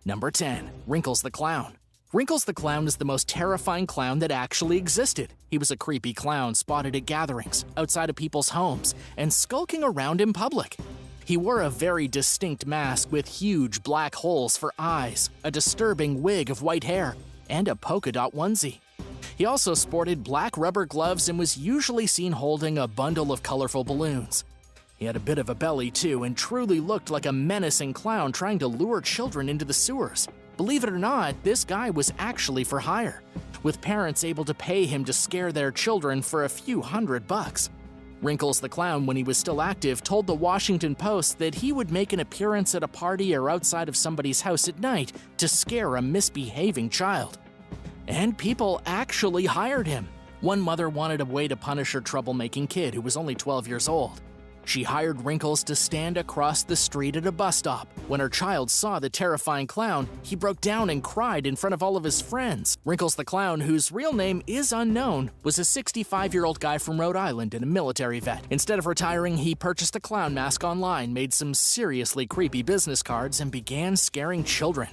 Number 10. Wrinkles the Clown. Wrinkles the Clown is the most terrifying clown that actually existed. He was a creepy clown spotted at gatherings, outside of people's homes, and skulking around in public. He wore a very distinct mask with huge black holes for eyes, a disturbing wig of white hair, and a polka dot onesie. He also sported black rubber gloves and was usually seen holding a bundle of colorful balloons. He had a bit of a belly too and truly looked like a menacing clown trying to lure children into the sewers. Believe it or not, this guy was actually for hire, with parents able to pay him to scare their children for a few $100. Wrinkles the Clown, when he was still active, told the Washington Post that he would make an appearance at a party or outside of somebody's house at night to scare a misbehaving child. And people actually hired him. One mother wanted a way to punish her troublemaking kid who was only 12 years old. She hired Wrinkles to stand across the street at a bus stop. When her child saw the terrifying clown, he broke down and cried in front of all of his friends. Wrinkles the Clown, whose real name is unknown, was a 65-year-old guy from Rhode Island and a military vet. Instead of retiring, he purchased a clown mask online, made some seriously creepy business cards, and began scaring children.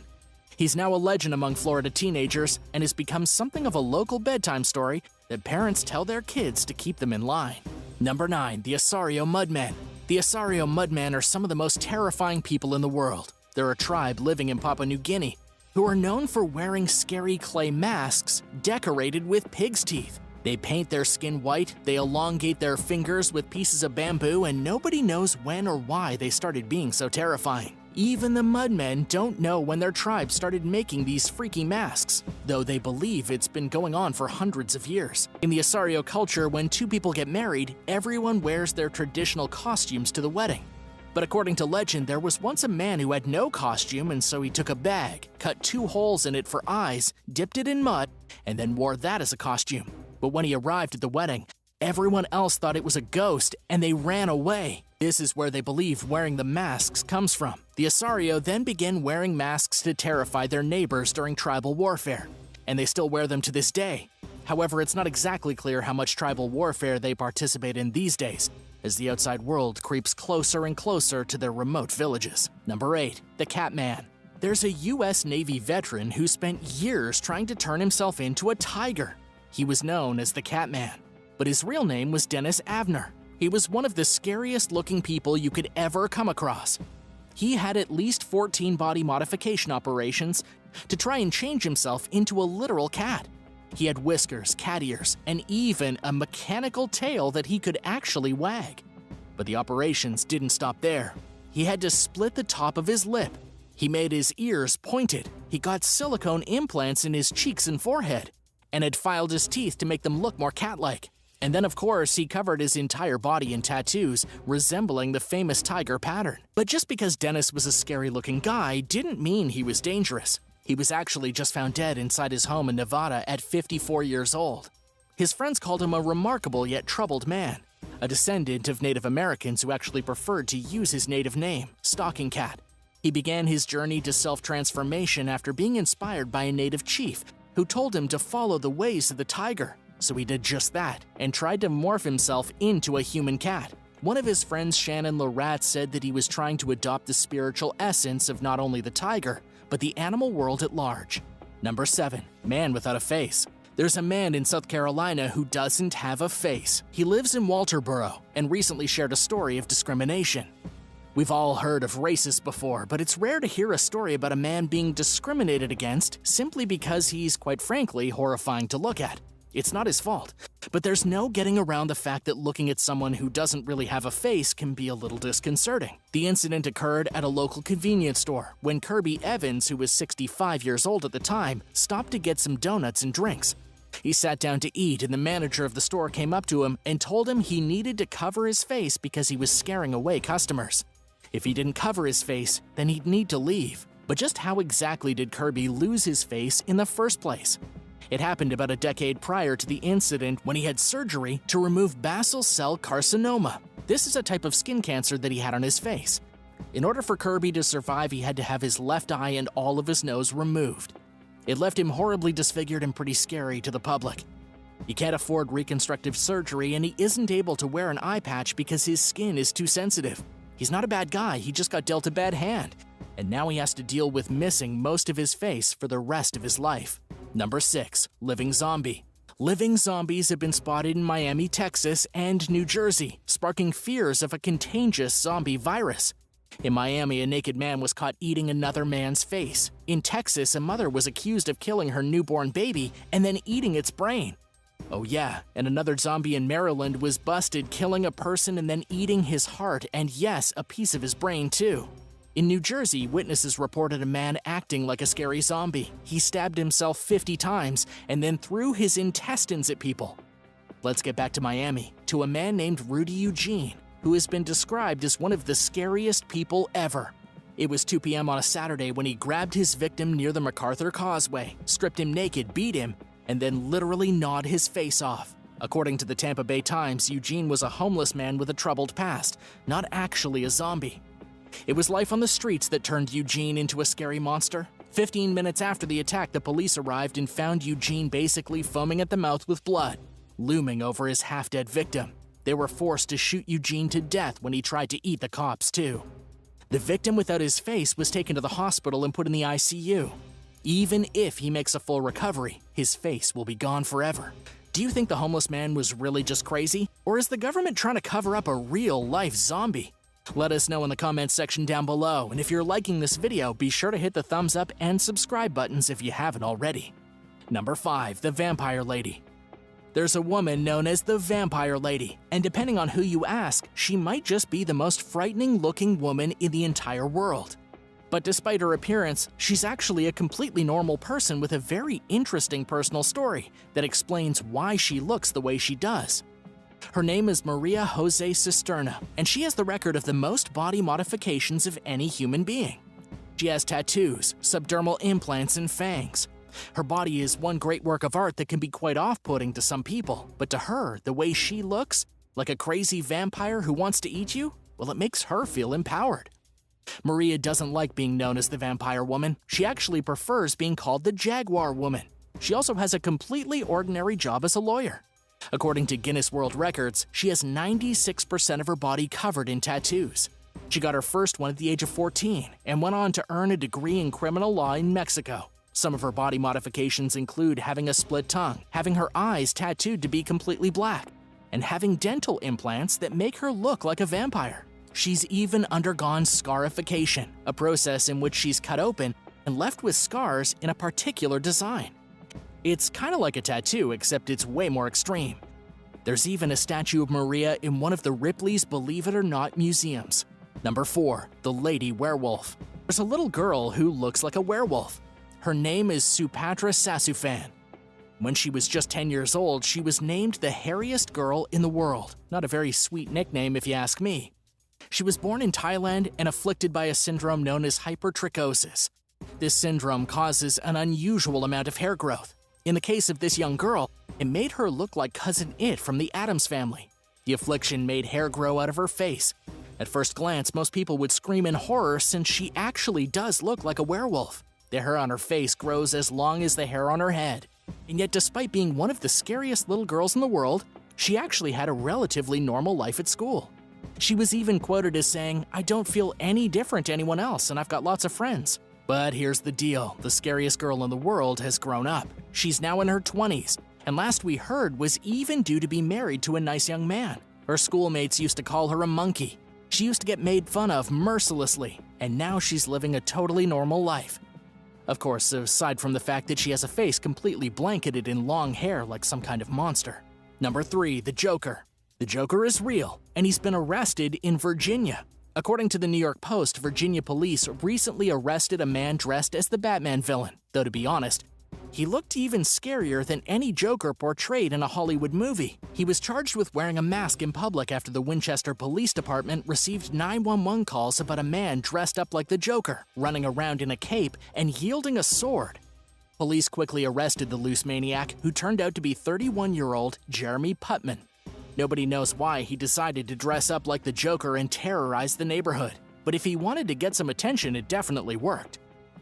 He's now a legend among Florida teenagers and has become something of a local bedtime story that parents tell their kids to keep them in line. Number 9. The ASARO MUDMEN. The ASARO MUDMEN are some of the most terrifying people in the world. They're a tribe living in Papua New Guinea who are known for wearing scary clay masks decorated with pig's teeth. They paint their skin white, they elongate their fingers with pieces of bamboo, and nobody knows when or why they started being so terrifying. Even the Mudmen don't know when their tribe started making these freaky masks, though they believe it's been going on for hundreds of years. In the ASARO culture, when two people get married, everyone wears their traditional costumes to the wedding. But according to legend, there was once a man who had no costume, and so he took a bag, cut 2 holes in it for eyes, dipped it in mud, and then wore that as a costume. But when he arrived at the wedding, everyone else thought it was a ghost, and they ran away. This is where they believe wearing the masks comes from. The ASARO then began wearing masks to terrify their neighbors during tribal warfare, and they still wear them to this day. However, it's not exactly clear how much tribal warfare they participate in these days, as the outside world creeps closer and closer to their remote villages. Number 8. The Catman. There's a US Navy veteran who spent years trying to turn himself into a tiger. He was known as the Catman, but his real name was Dennis Avner. He was one of the scariest looking people you could ever come across. He had at least 14 body modification operations to try and change himself into a literal cat. He had whiskers, cat ears, and even a mechanical tail that he could actually wag. But the operations didn't stop there. He had to split the top of his lip. He made his ears pointed. He got silicone implants in his cheeks and forehead, and had filed his teeth to make them look more cat-like. And then, of course, he covered his entire body in tattoos, resembling the famous tiger pattern. But just because Dennis was a scary-looking guy didn't mean he was dangerous. He was actually just found dead inside his home in Nevada at 54 years old. His friends called him a remarkable yet troubled man, a descendant of Native Americans who actually preferred to use his native name, Stalking Cat. He began his journey to self-transformation after being inspired by a native chief who told him to follow the ways of the tiger. So he did just that and tried to morph himself into a human cat. One of his friends, Shannon Lorat, said that he was trying to adopt the spiritual essence of not only the tiger, but the animal world at large. Number 7. Man without a face. There's a man in South Carolina who doesn't have a face. He lives in Walterboro and recently shared a story of discrimination. We've all heard of racists before, but it's rare to hear a story about a man being discriminated against simply because he's, quite frankly, horrifying to look at. It's not his fault, but there's no getting around the fact that looking at someone who doesn't really have a face can be a little disconcerting. The incident occurred at a local convenience store when Kirby Evans, who was 65 years old at the time, stopped to get some donuts and drinks. He sat down to eat, and the manager of the store came up to him and told him he needed to cover his face because he was scaring away customers. If he didn't cover his face, then he'd need to leave. But just how exactly did Kirby lose his face in the first place? It happened about a decade prior to the incident when he had surgery to remove basal cell carcinoma. This is a type of skin cancer that he had on his face. In order for Kirby to survive, he had to have his left eye and all of his nose removed. It left him horribly disfigured and pretty scary to the public. He can't afford reconstructive surgery, and he isn't able to wear an eye patch because his skin is too sensitive. He's not a bad guy, he just got dealt a bad hand. and now he has to deal with missing most of his face for the rest of his life. Number 6. Living zombie. Living zombies have been spotted in Miami, Texas, and New Jersey, sparking fears of a contagious zombie virus. In Miami, a naked man was caught eating another man's face. In Texas, a mother was accused of killing her newborn baby and then eating its brain. Oh yeah, and another zombie in Maryland was busted killing a person and then eating his heart and, yes, a piece of his brain too. In New Jersey, witnesses reported a man acting like a scary zombie. He stabbed himself 50 times and then threw his intestines at people. Let's get back to Miami, to a man named Rudy Eugene, who has been described as one of the scariest people ever. It was 2 p.m. on a Saturday when he grabbed his victim near the MacArthur Causeway, stripped him naked, beat him, and then literally gnawed his face off. According to the Tampa Bay Times, Eugene was a homeless man with a troubled past, not actually a zombie. It was life on the streets that turned Eugene into a scary monster. 15 minutes after the attack, the police arrived and found Eugene basically foaming at the mouth with blood, looming over his half-dead victim. They were forced to shoot Eugene to death when he tried to eat the cops, too. The victim without his face was taken to the hospital and put in the ICU. Even if he makes a full recovery, his face will be gone forever. Do you think the homeless man was really just crazy? Or is the government trying to cover up a real-life zombie? Let us know in the comments section down below, and if you're liking this video, be sure to hit the thumbs up and subscribe buttons if you haven't already. Number 5. The Vampire Lady. There's a woman known as the Vampire Lady, and depending on who you ask, she might just be the most frightening-looking woman in the entire world. But despite her appearance, she's actually a completely normal person with a very interesting personal story that explains why she looks the way she does. Her name is Maria Jose Cisterna, and she has the record of the most body modifications of any human being. She has tattoos, subdermal implants, and fangs. Her body is one great work of art that can be quite off-putting to some people, but to her, the way she looks, like a crazy vampire who wants to eat you, well, it makes her feel empowered. Maria doesn't like being known as the Vampire Woman. She actually prefers being called the Jaguar Woman. She also has a completely ordinary job as a lawyer. According to Guinness World Records, she has 96% of her body covered in tattoos. She got her first one at the age of 14 and went on to earn a degree in criminal law in Mexico. Some of her body modifications include having a split tongue, having her eyes tattooed to be completely black, and having dental implants that make her look like a vampire. She's even undergone scarification, a process in which she's cut open and left with scars in a particular design. It's kind of like a tattoo, except it's way more extreme. There's even a statue of Maria in one of the Ripley's Believe It or Not museums. Number 4. The Lady Werewolf. There's a little girl who looks like a werewolf. Her name is Supatra Sasufan. When she was just 10 years old, she was named the hairiest girl in the world. Not a very sweet nickname if you ask me. She was born in Thailand and afflicted by a syndrome known as hypertrichosis. This syndrome causes an unusual amount of hair growth. In the case of this young girl, it made her look like Cousin It from the Addams Family. The affliction made hair grow out of her face. At first glance, most people would scream in horror since she actually does look like a werewolf. The hair on her face grows as long as the hair on her head. And yet, despite being one of the scariest little girls in the world, she actually had a relatively normal life at school. She was even quoted as saying, "I don't feel any different to anyone else, and I've got lots of friends." But here's the deal, the scariest girl in the world has grown up. She's now in her 20s, and last we heard was even due to be married to a nice young man. Her schoolmates used to call her a monkey. She used to get made fun of mercilessly, and now she's living a totally normal life. Of course, aside from the fact that she has a face completely blanketed in long hair like some kind of monster. Number 3, the Joker. The Joker is real, and he's been arrested in Virginia. According to the New York Post, Virginia police recently arrested a man dressed as the Batman villain, though to be honest, he looked even scarier than any Joker portrayed in a Hollywood movie. He was charged with wearing a mask in public after the Winchester Police Department received 911 calls about a man dressed up like the Joker, running around in a cape and wielding a sword. Police quickly arrested the loose maniac, who turned out to be 31-year-old Jeremy Putman. Nobody knows why he decided to dress up like the Joker and terrorize the neighborhood, but if he wanted to get some attention, it definitely worked.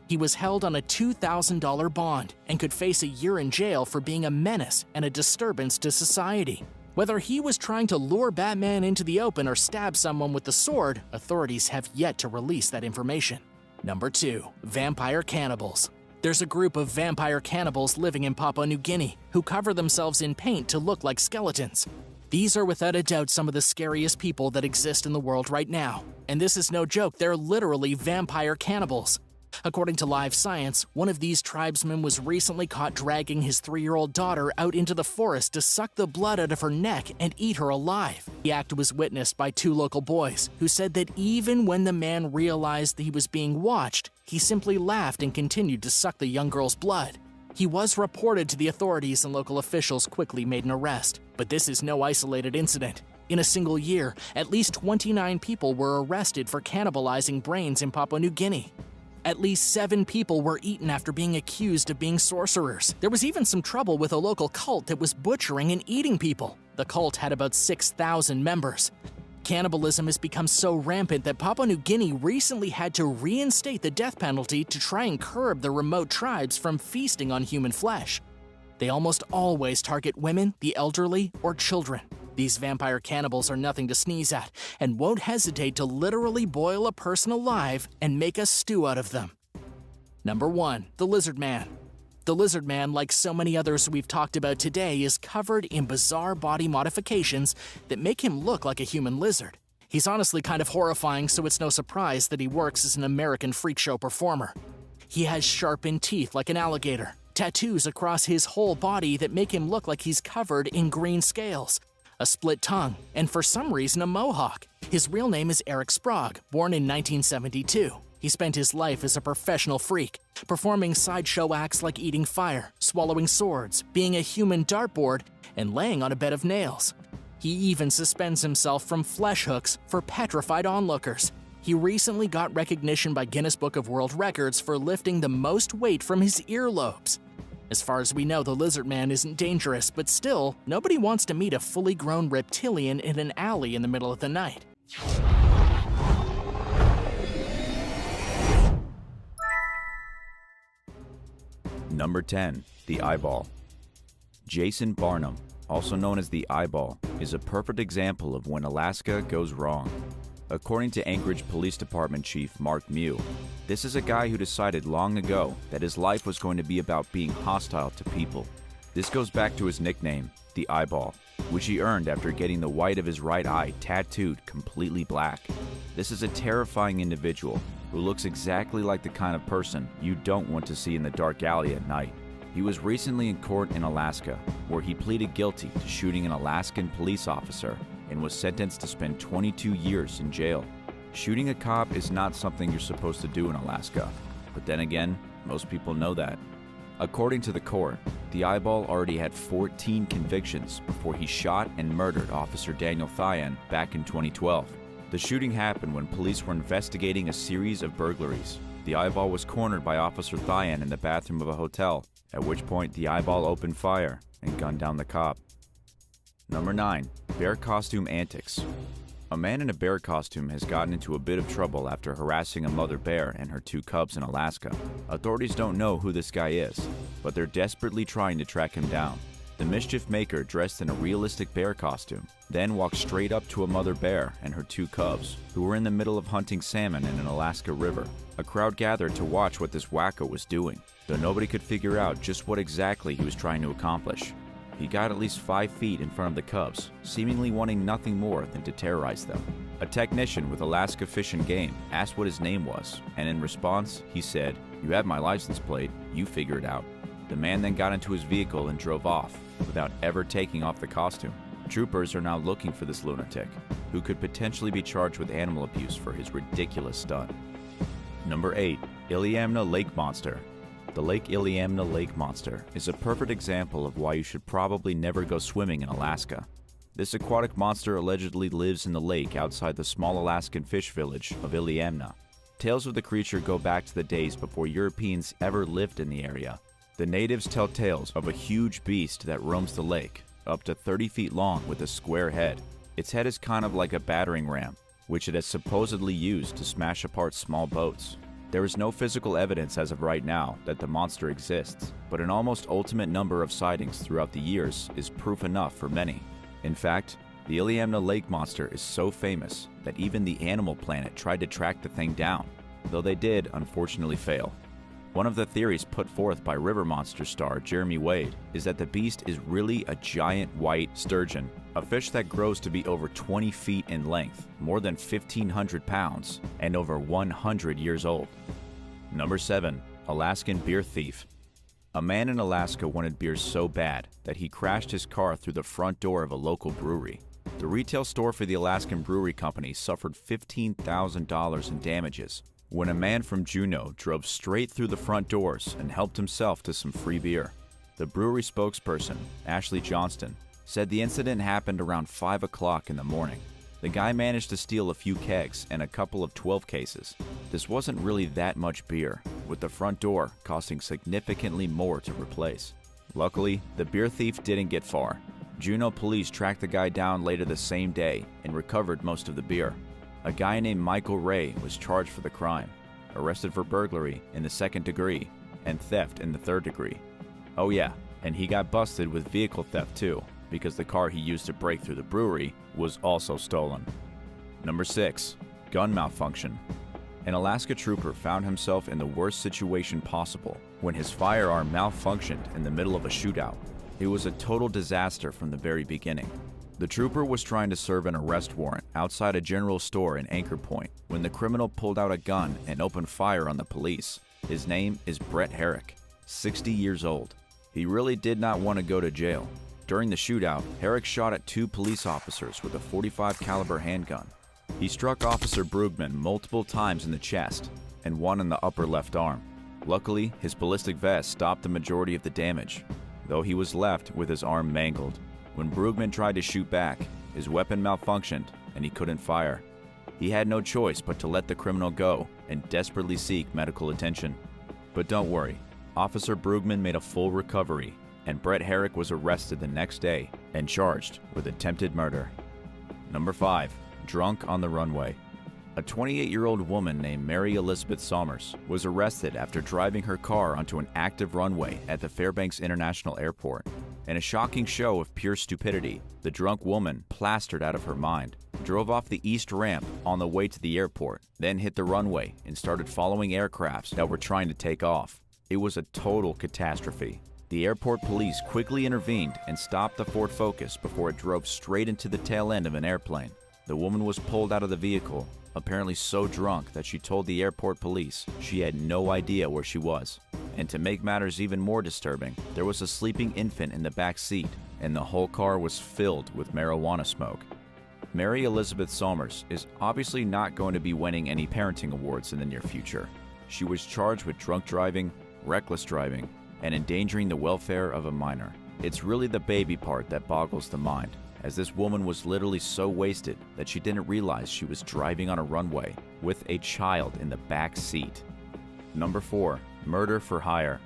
He was held on a $2,000 bond and could face a year in jail for being a menace and a disturbance to society. Whether he was trying to lure Batman into the open or stab someone with the sword, authorities have yet to release that information. Number 2. Vampire cannibals. There's a group of vampire cannibals living in Papua New Guinea who cover themselves in paint to look like skeletons. These are without a doubt some of the scariest people that exist in the world right now. And this is no joke, they're literally vampire cannibals. According to Live Science, one of these tribesmen was recently caught dragging his 3-year-old daughter out into the forest to suck the blood out of her neck and eat her alive. The act was witnessed by 2 local boys, who said that even when the man realized that he was being watched, he simply laughed and continued to suck the young girl's blood. He was reported to the authorities and local officials quickly made an arrest. But this is no isolated incident. In a single year, at least 29 people were arrested for cannibalizing brains in Papua New Guinea. At least 7 people were eaten after being accused of being sorcerers. There was even some trouble with a local cult that was butchering and eating people. The cult had about 6,000 members. Cannibalism has become so rampant that Papua New Guinea recently had to reinstate the death penalty to try and curb the remote tribes from feasting on human flesh. They almost always target women, the elderly, or children. These vampire cannibals are nothing to sneeze at and won't hesitate to literally boil a person alive and make a stew out of them. Number 1. The Lizard Man. The Lizard Man, like so many others we've talked about today, is covered in bizarre body modifications that make him look like a human lizard. He's honestly kind of horrifying, so it's no surprise that he works as an American freak show performer. He has sharpened teeth like an alligator, tattoos across his whole body that make him look like he's covered in green scales, a split tongue, and for some reason a mohawk. His real name is Eric Sprague, born in 1972. He spent his life as a professional freak, performing sideshow acts like eating fire, swallowing swords, being a human dartboard, and laying on a bed of nails. He even suspends himself from flesh hooks for petrified onlookers. He recently got recognition by Guinness Book of World Records for lifting the most weight from his earlobes. As far as we know, the Lizard Man isn't dangerous, but still, nobody wants to meet a fully grown reptilian in an alley in the middle of the night. Number 10. The Eyeball. Jason Barnum, also known as the Eyeball, is a perfect example of when Alaska goes wrong. According to Anchorage Police Department Chief Mark Mew, this is a guy who decided long ago that his life was going to be about being hostile to people. This goes back to his nickname, the Eyeball, which he earned after getting the white of his right eye tattooed completely black. This is a terrifying individual who looks exactly like the kind of person you don't want to see in the dark alley at night. He was recently in court in Alaska, where he pleaded guilty to shooting an Alaskan police officer and was sentenced to spend 22 years in jail. Shooting a cop is not something you're supposed to do in Alaska, but then again, most people know that. According to the court, the Eyeball already had 14 convictions before he shot and murdered Officer Daniel Thyan back in 2012. The shooting happened when police were investigating a series of burglaries. The Eyeball was cornered by Officer Thyan in the bathroom of a hotel, at which point the Eyeball opened fire and gunned down the cop. Number 9. Bear Costume Antics. A man in a bear costume has gotten into a bit of trouble after harassing a mother bear and her 2 cubs in Alaska. Authorities don't know who this guy is, but they're desperately trying to track him down. The mischief maker, dressed in a realistic bear costume, then walked straight up to a mother bear and her 2 cubs, who were in the middle of hunting salmon in an Alaska river. A crowd gathered to watch what this wacko was doing, though nobody could figure out just what exactly he was trying to accomplish. He got at least 5 feet in front of the cubs, seemingly wanting nothing more than to terrorize them. A technician with Alaska Fish and Game asked what his name was, and in response, he said, "You have my license plate, you figure it out." The man then got into his vehicle and drove off, without ever taking off the costume. Troopers are now looking for this lunatic, who could potentially be charged with animal abuse for his ridiculous stunt. Number 8. ILIAMNA Lake Monster. The Lake ILIAMNA Lake Monster is a perfect example of why you should probably never go swimming in Alaska. This aquatic monster allegedly lives in the lake outside the small Alaskan fish village of ILIAMNA. Tales of the creature go back to the days before Europeans ever lived in the area. The natives tell tales of a huge beast that roams the lake, up to 30 feet long with a square head. Its head is kind of like a battering ram, which it has supposedly used to smash apart small boats. There is no physical evidence as of right now that the monster exists, but an almost ultimate number of sightings throughout the years is proof enough for many. In fact, the ILIAMNA Lake Monster is so famous that even the Animal Planet tried to track the thing down. though they did unfortunately fail. One of the theories put forth by River Monster star Jeremy Wade is that the beast is really a giant white sturgeon, a fish that grows to be over 20 feet in length, more than 1,500 pounds, and over 100 years old. Number 7. Alaskan beer thief. A man in Alaska wanted beer so bad that he crashed his car through the front door of a local brewery. The retail store for the Alaskan Brewery Company suffered $15,000 in damages when a man from Juneau drove straight through the front doors and helped himself to some free beer. The brewery spokesperson, Ashley Johnston, said the incident happened around 5 o'clock in the morning. The guy managed to steal a few kegs and a couple of 12 cases. This wasn't really that much beer, with the front door costing significantly more to replace. Luckily, the beer thief didn't get far. Juneau police tracked the guy down later the same day and recovered most of the beer. A guy named Michael Ray was charged for the crime, arrested for burglary in the 2nd degree and theft in the 3rd degree. Oh yeah, and he got busted with vehicle theft too, because the car he used to break through the brewery was also stolen. Number 6. Gun malfunction. An Alaska trooper found himself in the worst situation possible when his firearm malfunctioned in the middle of a shootout. It was a total disaster from the very beginning. The trooper was trying to serve an arrest warrant outside a general store in Anchor Point when the criminal pulled out a gun and opened fire on the police. His name is Brett Herrick, 60 years old. He really did not want to go to jail. During the shootout, Herrick shot at 2 police officers with a .45 caliber handgun. He struck Officer Brugman multiple times in the chest and one in the upper left arm. Luckily, his ballistic vest stopped the majority of the damage, though he was left with his arm mangled. When Brugman tried to shoot back, his weapon malfunctioned and he couldn't fire. He had no choice but to let the criminal go and desperately seek medical attention. But don't worry, Officer Brugman made a full recovery, and Brett Herrick was arrested the next day and charged with attempted murder. Number 5. Drunk on the runway. A 28-year-old woman named Mary Elizabeth Somers was arrested after driving her car onto an active runway at the Fairbanks International Airport. In a shocking show of pure stupidity, the drunk woman, plastered out of her mind, drove off the east ramp on the way to the airport, then hit the runway and started following aircrafts that were trying to take off. It was a total catastrophe. The airport police quickly intervened and stopped the Ford Focus before it drove straight into the tail end of an airplane. The woman was pulled out of the vehicle, apparently so drunk that she told the airport police she had no idea where she was. And to make matters even more disturbing, there was a sleeping infant in the back seat, and the whole car was filled with marijuana smoke. Mary Elizabeth Somers is obviously not going to be winning any parenting awards in the near future. She was charged with drunk driving, reckless driving, and endangering the welfare of a minor. It's really the baby part that boggles the mind, as this woman was literally so wasted that she didn't realize she was driving on a runway with a child in the back seat. Number 4. Murder for hire.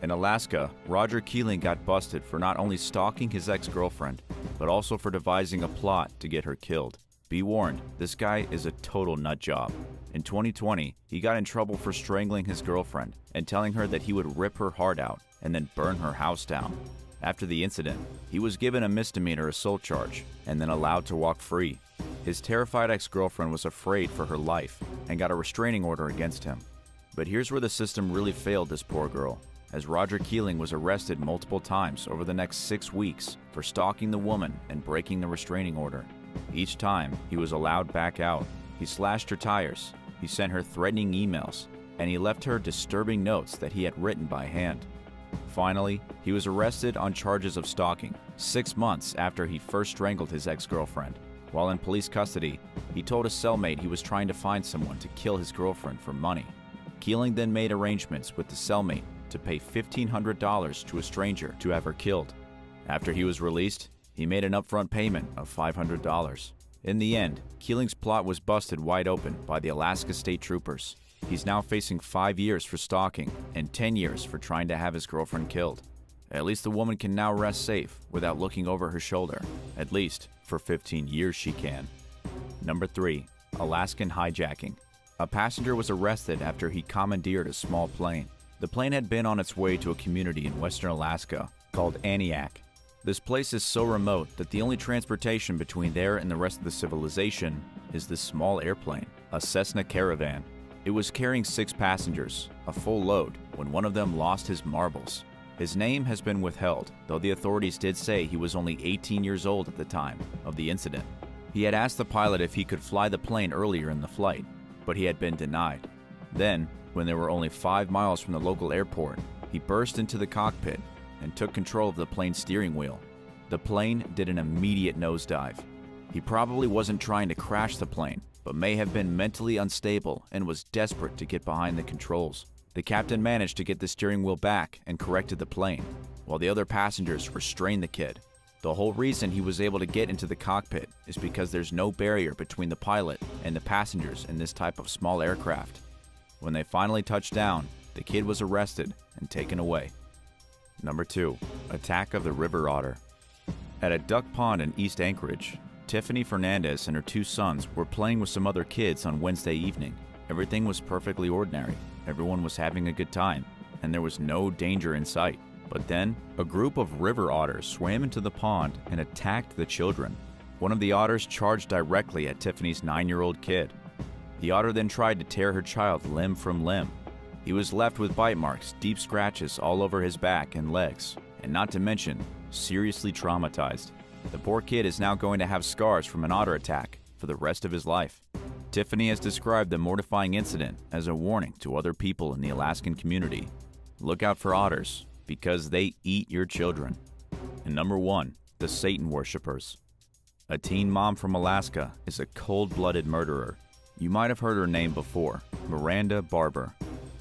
In Alaska, Roger Keeling got busted for not only stalking his ex-girlfriend, but also for devising a plot to get her killed. Be warned, this guy is a total nut job. In 2020, he got in trouble for strangling his girlfriend and telling her that he would rip her heart out and then burn her house down. After the incident, he was given a misdemeanor assault charge and then allowed to walk free. His terrified ex-girlfriend was afraid for her life and got a restraining order against him. But here's where the system really failed this poor girl, as Roger Keeling was arrested multiple times over the next 6 weeks for stalking the woman and breaking the restraining order. Each time, he was allowed back out. He slashed her tires, he sent her threatening emails, and he left her disturbing notes that he had written by hand. Finally, he was arrested on charges of stalking, 6 months after he first strangled his ex-girlfriend. While in police custody, he told a cellmate he was trying to find someone to kill his girlfriend for money. Keeling then made arrangements with the cellmate to pay $1,500 to a stranger to have her killed. After he was released, he made an upfront payment of $500. In the end, Keeling's plot was busted wide open by the Alaska State Troopers. He's now facing 5 years for stalking and 10 years for trying to have his girlfriend killed. At least the woman can now rest safe without looking over her shoulder. At least for 15 years she can. Number 3. Alaskan hijacking. A passenger was arrested after he commandeered a small plane. The plane had been on its way to a community in western Alaska called Aniak. This place is so remote that the only transportation between there and the rest of the civilization is this small airplane, a Cessna Caravan. It was carrying 6 passengers, a full load, when one of them lost his marbles. His name has been withheld, though the authorities did say he was only 18 years old at the time of the incident. He had asked the pilot if he could fly the plane earlier in the flight, but he had been denied. Then, when they were only 5 miles from the local airport, he burst into the cockpit and took control of the plane's steering wheel. The plane did an immediate nosedive. He probably wasn't trying to crash the plane, but may have been mentally unstable and was desperate to get behind the controls. The captain managed to get the steering wheel back and corrected the plane, while the other passengers restrained the kid. The whole reason he was able to get into the cockpit is because there's no barrier between the pilot and the passengers in this type of small aircraft. When they finally touched down, the kid was arrested and taken away. Number 2. Attack of the River Otter. At a duck pond in East Anchorage, Tiffany Fernandez and her 2 sons were playing with some other kids on Wednesday evening. Everything was perfectly ordinary. Everyone was having a good time, and there was no danger in sight. But then, a group of river otters swam into the pond and attacked the children. One of the otters charged directly at Tiffany's 9-year-old kid. The otter then tried to tear her child limb from limb. He was left with bite marks, deep scratches all over his back and legs, and not to mention, seriously traumatized. The poor kid is now going to have scars from an otter attack for the rest of his life. Tiffany has described the mortifying incident as a warning to other people in the Alaskan community. Look out for otters, because they eat your children. And number 1, the Satan worshippers. A teen mom from Alaska is a cold-blooded murderer. You might have heard her name before, Miranda Barber.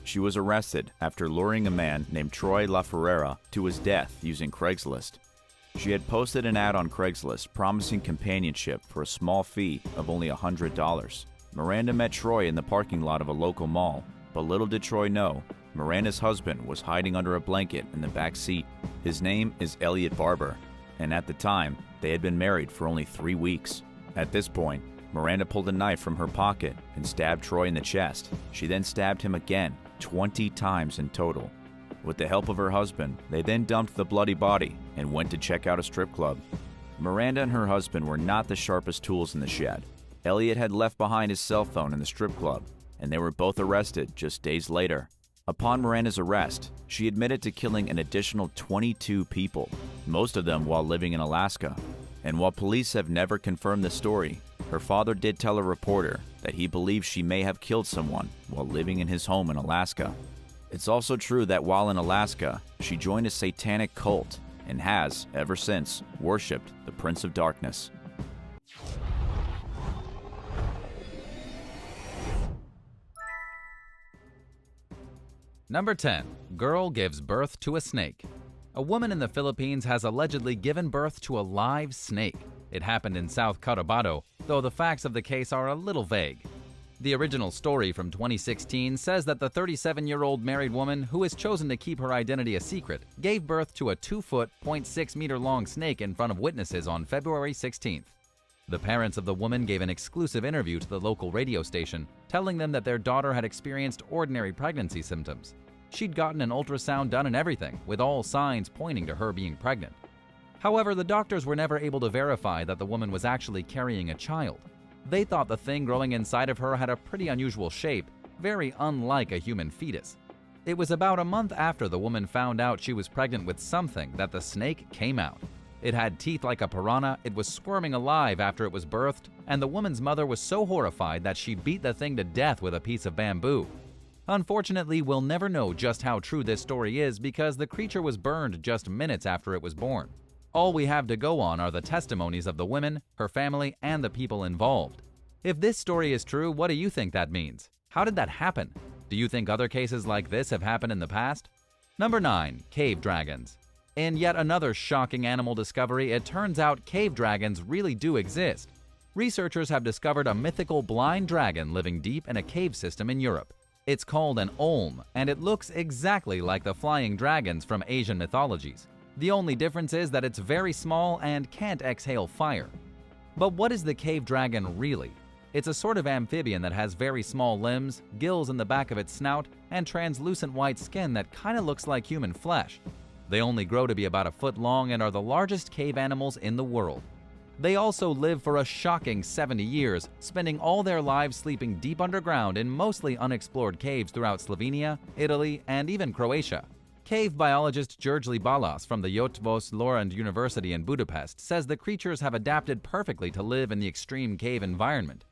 She was arrested after luring a man named Troy LaFerrera to his death using Craigslist. She had posted an ad on Craigslist promising companionship for a small fee of only $100. Miranda met Troy in the parking lot of a local mall, but little did Troy know, Miranda's husband was hiding under a blanket in the back seat. His name is Elliot Barber, and at the time, they had been married for only 3 weeks. At this point, Miranda pulled a knife from her pocket and stabbed Troy in the chest. She then stabbed him again, 20 times in total. With the help of her husband, they then dumped the bloody body and went to check out a strip club. Miranda and her husband were not the sharpest tools in the shed. Elliot had left behind his cell phone in the strip club, and they were both arrested just days later. Upon Miranda's arrest, she admitted to killing an additional 22 people, most of them while living in Alaska. And while police have never confirmed the story, her father did tell a reporter that he believes she may have killed someone while living in his home in Alaska. It's also true that while in Alaska, she joined a satanic cult and has, ever since, worshipped the Prince of Darkness. Number 10. Girl gives birth to a snake. A woman in the Philippines has allegedly given birth to a live snake. It happened in South Cotabato, though the facts of the case are a little vague. The original story from 2016 says that the 37-year-old married woman, who has chosen to keep her identity a secret, gave birth to a 2-foot, 0.6-meter-long snake in front of witnesses on February 16th. The parents of the woman gave an exclusive interview to the local radio station, telling them that their daughter had experienced ordinary pregnancy symptoms. She'd gotten an ultrasound done and everything, with all signs pointing to her being pregnant. However, the doctors were never able to verify that the woman was actually carrying a child. They thought the thing growing inside of her had a pretty unusual shape, very unlike a human fetus. It was about a month after the woman found out she was pregnant with something that the snake came out. It had teeth like a piranha, it was squirming alive after it was birthed, and the woman's mother was so horrified that she beat the thing to death with a piece of bamboo. Unfortunately, we'll never know just how true this story is because the creature was burned just minutes after it was born. All we have to go on are the testimonies of the women, her family, and the people involved. If this story is true, what do you think that means? How did that happen? Do you think other cases like this have happened in the past? Number 9. Cave dragons. In yet another shocking animal discovery, it turns out cave dragons really do exist. Researchers have discovered a mythical blind dragon living deep in a cave system in Europe. It's called an olm, and it looks exactly like the flying dragons from Asian mythologies. The only difference is that it's very small and can't exhale fire. But what is the cave dragon really? It's a sort of amphibian that has very small limbs, gills in the back of its snout, and translucent white skin that kinda looks like human flesh. They only grow to be about a foot long and are the largest cave animals in the world. They also live for a shocking 70 years, spending all their lives sleeping deep underground in mostly unexplored caves throughout Slovenia, Italy, and even Croatia. Cave biologist György Balas from the Eötvös Loránd University in Budapest says the creatures have adapted perfectly to live in the extreme cave environment.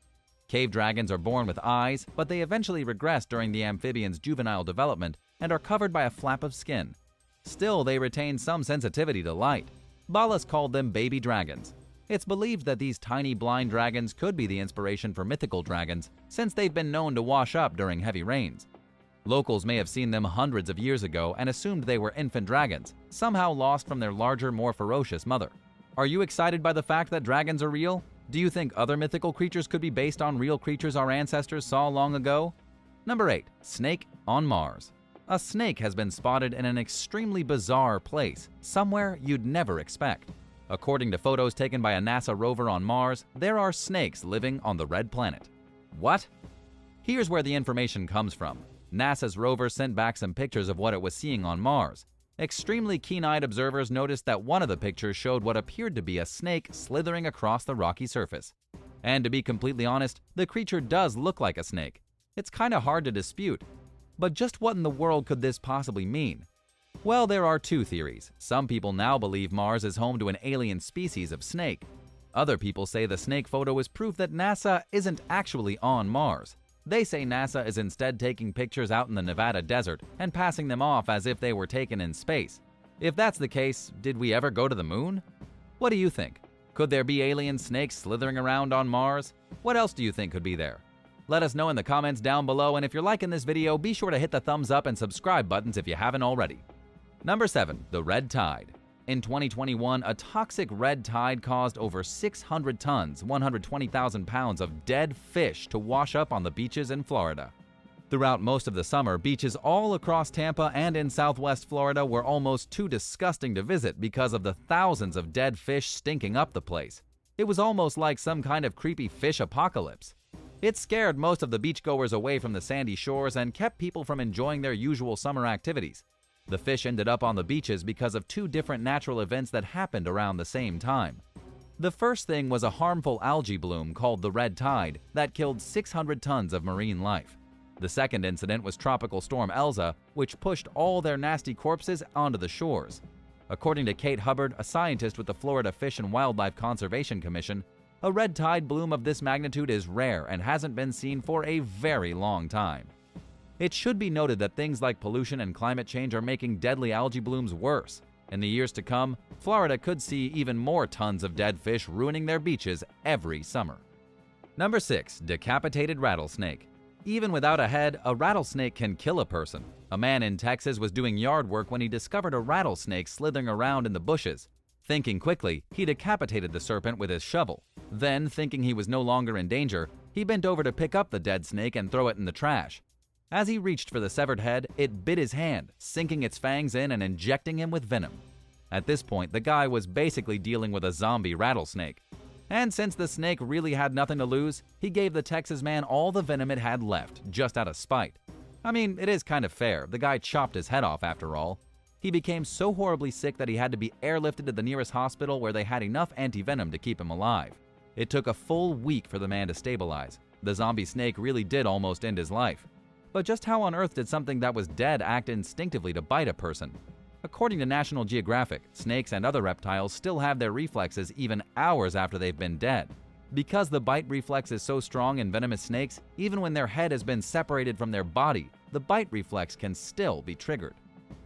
Cave dragons are born with eyes, but they eventually regress during the amphibian's juvenile development and are covered by a flap of skin. Still, they retain some sensitivity to light. Balas called them baby dragons. It's believed that these tiny blind dragons could be the inspiration for mythical dragons, since they've been known to wash up during heavy rains. Locals may have seen them hundreds of years ago and assumed they were infant dragons, somehow lost from their larger, more ferocious mother. Are you excited by the fact that dragons are real? Do you think other mythical creatures could be based on real creatures our ancestors saw long ago? Number 8. Snake on Mars. A snake has been spotted in an extremely bizarre place, somewhere you'd never expect. According to photos taken by a NASA rover on Mars, there are snakes living on the red planet. What? Here's where the information comes from. NASA's rover sent back some pictures of what it was seeing on Mars. Extremely keen-eyed observers noticed that one of the pictures showed what appeared to be a snake slithering across the rocky surface. And to be completely honest, the creature does look like a snake. It's kinda hard to dispute. But just what in the world could this possibly mean? Well, there are two theories. Some people now believe Mars is home to an alien species of snake. Other people say the snake photo is proof that NASA isn't actually on Mars. They say NASA is instead taking pictures out in the Nevada desert and passing them off as if they were taken in space. If that's the case, did we ever go to the moon? What do you think? Could there be alien snakes slithering around on Mars? What else do you think could be there? Let us know in the comments down below, and if you're liking this video, be sure to hit the thumbs up and subscribe buttons if you haven't already. Number 7. The Red Tide. In 2021, a toxic red tide caused over 600 tons, 120,000 pounds of dead fish to wash up on the beaches in Florida. Throughout most of the summer, beaches all across Tampa and in southwest Florida were almost too disgusting to visit because of the thousands of dead fish stinking up the place. It was almost like some kind of creepy fish apocalypse. It scared most of the beachgoers away from the sandy shores and kept people from enjoying their usual summer activities. The fish ended up on the beaches because of two different natural events that happened around the same time. The first thing was a harmful algae bloom called the red tide that killed 600 tons of marine life. The second incident was Tropical Storm Elsa, which pushed all their nasty corpses onto the shores. According to Kate Hubbard, a scientist with the Florida Fish and Wildlife Conservation Commission, a red tide bloom of this magnitude is rare and hasn't been seen for a very long time. It should be noted that things like pollution and climate change are making deadly algae blooms worse. In the years to come, Florida could see even more tons of dead fish ruining their beaches every summer. Number 6. Decapitated rattlesnake. Even without a head, a rattlesnake can kill a person. A man in Texas was doing yard work when he discovered a rattlesnake slithering around in the bushes. Thinking quickly, he decapitated the serpent with his shovel. Then, thinking he was no longer in danger, he bent over to pick up the dead snake and throw it in the trash. As he reached for the severed head, it bit his hand, sinking its fangs in and injecting him with venom. At this point, the guy was basically dealing with a zombie rattlesnake. And since the snake really had nothing to lose, he gave the Texas man all the venom it had left, just out of spite. I mean, it is kind of fair. The guy chopped his head off after all. He became so horribly sick that he had to be airlifted to the nearest hospital where they had enough anti-venom to keep him alive. It took a full week for the man to stabilize. The zombie snake really did almost end his life. But just how on earth did something that was dead act instinctively to bite a person? According to National Geographic, snakes and other reptiles still have their reflexes even hours after they've been dead. Because the bite reflex is so strong in venomous snakes, even when their head has been separated from their body, the bite reflex can still be triggered.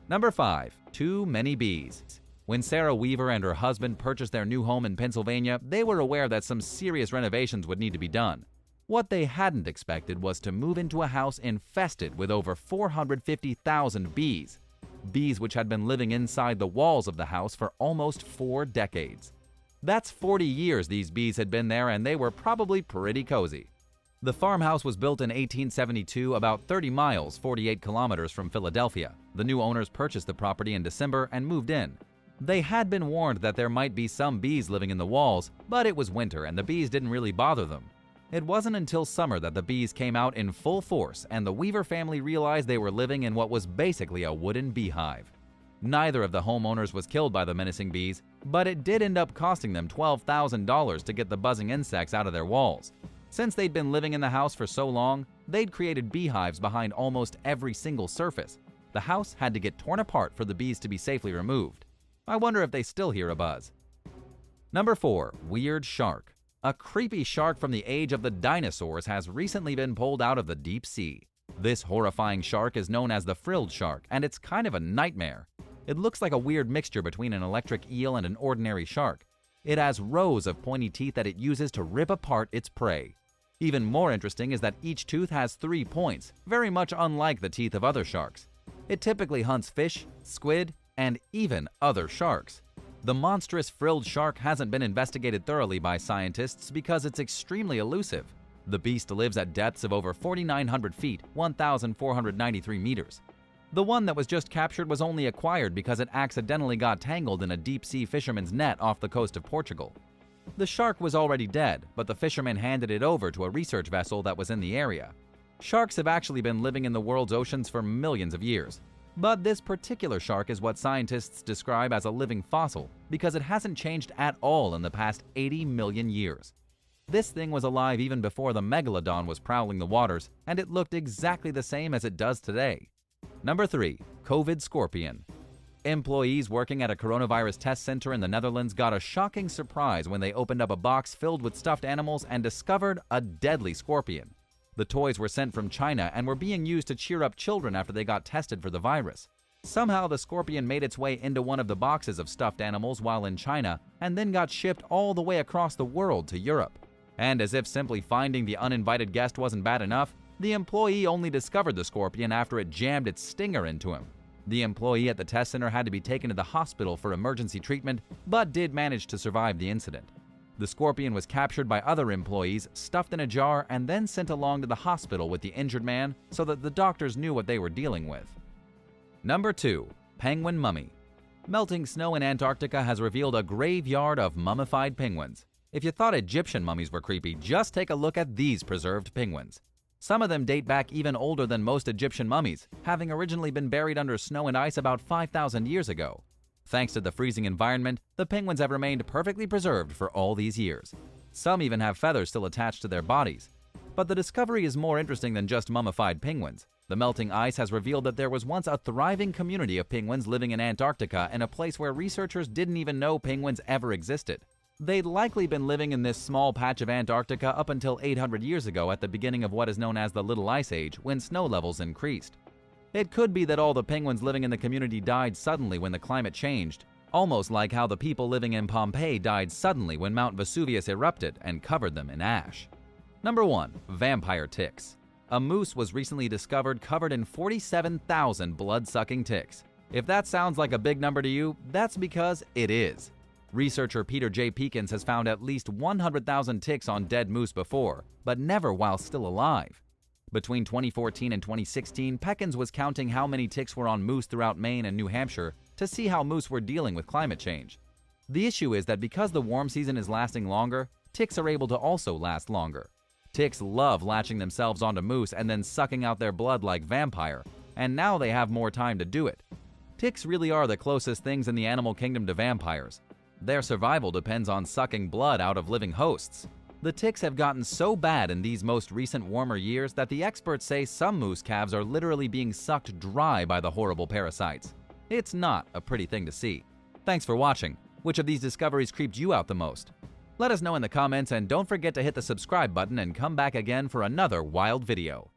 Number 5. Too many bees. When Sarah Weaver and her husband purchased their new home in Pennsylvania, they were aware that some serious renovations would need to be done. What they hadn't expected was to move into a house infested with over 450,000 bees. Bees which had been living inside the walls of the house for almost 4 decades. That's 40 years these bees had been there, and they were probably pretty cozy. The farmhouse was built in 1872, about 30 miles, 48 kilometers from Philadelphia. The new owners purchased the property in December and moved in. They had been warned that there might be some bees living in the walls, but it was winter and the bees didn't really bother them. It wasn't until summer that the bees came out in full force, and the Weaver family realized they were living in what was basically a wooden beehive. Neither of the homeowners was killed by the menacing bees, but it did end up costing them $12,000 to get the buzzing insects out of their walls. Since they'd been living in the house for so long, they'd created beehives behind almost every single surface. The house had to get torn apart for the bees to be safely removed. I wonder if they still hear a buzz. Number 4. Weird shark. A creepy shark from the age of the dinosaurs has recently been pulled out of the deep sea. This horrifying shark is known as the frilled shark, and it's kind of a nightmare. It looks like a weird mixture between an electric eel and an ordinary shark. It has rows of pointy teeth that it uses to rip apart its prey. Even more interesting is that each tooth has 3 points, very much unlike the teeth of other sharks. It typically hunts fish, squid, and even other sharks. The monstrous frilled shark hasn't been investigated thoroughly by scientists because it's extremely elusive. The beast lives at depths of over 4,900 feet, 1,493 meters. The one that was just captured was only acquired because it accidentally got tangled in a deep-sea fisherman's net off the coast of Portugal. The shark was already dead, but the fisherman handed it over to a research vessel that was in the area. Sharks have actually been living in the world's oceans for millions of years. But this particular shark is what scientists describe as a living fossil because it hasn't changed at all in the past 80 million years. This thing was alive even before the megalodon was prowling the waters, and it looked exactly the same as it does today. Number 3. COVID scorpion. Employees working at a coronavirus test center in the Netherlands got a shocking surprise when they opened up a box filled with stuffed animals and discovered a deadly scorpion. The toys were sent from China and were being used to cheer up children after they got tested for the virus. Somehow the scorpion made its way into one of the boxes of stuffed animals while in China and then got shipped all the way across the world to Europe. And as if simply finding the uninvited guest wasn't bad enough, the employee only discovered the scorpion after it jammed its stinger into him. The employee at the test center had to be taken to the hospital for emergency treatment, but did manage to survive the incident. The scorpion was captured by other employees, stuffed in a jar, and then sent along to the hospital with the injured man so that the doctors knew what they were dealing with. Number 2. Penguin mummy. Melting snow in Antarctica has revealed a graveyard of mummified penguins. If you thought Egyptian mummies were creepy, just take a look at these preserved penguins. Some of them date back even older than most Egyptian mummies, having originally been buried under snow and ice about 5,000 years ago. Thanks to the freezing environment, the penguins have remained perfectly preserved for all these years. Some even have feathers still attached to their bodies. But the discovery is more interesting than just mummified penguins. The melting ice has revealed that there was once a thriving community of penguins living in Antarctica in a place where researchers didn't even know penguins ever existed. They'd likely been living in this small patch of Antarctica up until 800 years ago at the beginning of what is known as the Little Ice Age, when snow levels increased. It could be that all the penguins living in the community died suddenly when the climate changed, almost like how the people living in Pompeii died suddenly when Mount Vesuvius erupted and covered them in ash. Number 1. Vampire ticks. A moose was recently discovered covered in 47,000 blood-sucking ticks. If that sounds like a big number to you, that's because it is. Researcher Peter J. Peekins has found at least 100,000 ticks on dead moose before, but never while still alive. Between 2014 and 2016, Peekins was counting how many ticks were on moose throughout Maine and New Hampshire to see how moose were dealing with climate change. The issue is that because the warm season is lasting longer, ticks are able to also last longer. Ticks love latching themselves onto moose and then sucking out their blood like vampire, and now they have more time to do it. Ticks really are the closest things in the animal kingdom to vampires. Their survival depends on sucking blood out of living hosts. The ticks have gotten so bad in these most recent warmer years that the experts say some moose calves are literally being sucked dry by the horrible parasites. It's not a pretty thing to see. Thanks for watching. Which of these discoveries creeped you out the most? Let us know in the comments, and don't forget to hit the subscribe button and come back again for another wild video.